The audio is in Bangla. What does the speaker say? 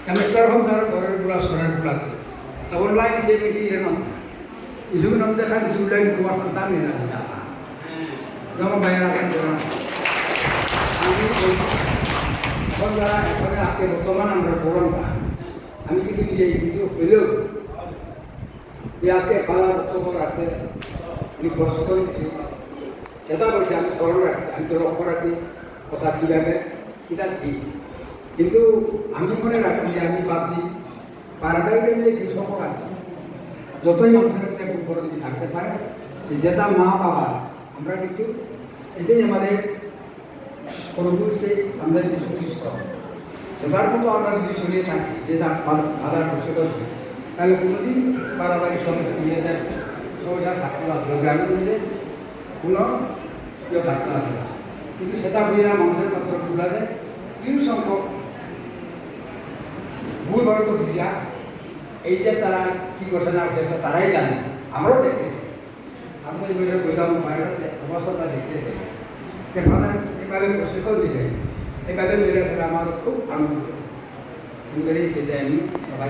আমি চরম চরম ঘরের গুলা সরের গুলা তখন লাইন যে কি এর ইজুক নাম দেখা ইজুক লাইন কুমার সন্তান নিয়ে না যখন ভাইয়েরা আমি এখন যারা এখানে আজকে বর্তমান আমরা প্রোগ্রামটা আমি কিন্তু নিজে ভিডিও পেলেও আজকে পালা বক্তব্য রাখতে আমি কষ্ট করে এটা বলছি আমি স্মরণ রাখি আমি তো লক্ষ্য রাখি কথা কীভাবে এটা ঠিক কিন্তু আমি মনে রাখি যে আমি ভাবছি পাড়াটাই কিন্তু এই কৃষক আছে যতই মানুষের মধ্যে করে যদি থাকতে পারে যেটা মা বাবা আমরা কিন্তু এটাই আমাদের পরবর্তী আমাদের কিছু কৃষ্ণ সেটার মতো আমরা যদি চলিয়ে থাকি যে আধার প্রশ্ন তাহলে কোনোদিন পারিবারিক সমস্যা নিয়ে যায় সমস্যা থাকতে আসলো গ্রামের মধ্যে কোনো কেউ থাকতে আসবে না কিন্তু সেটা বুঝে না মানুষের মাত্র ভুলা যায় কিছু সংখ্যক ভুল ভারত বুঝা এই যে তারা কী করছে না করছে তারাই জানে আমরাও দেখি আমরা এই বছর বোঝাম বাইরে অবস্থাটা দেখতে যাই যেখানে এভাবে প্রশিক্ষণ দিতে এভাবে বেড়ে আসলে আমার খুব আনন্দিত সেটাই আমি সবাই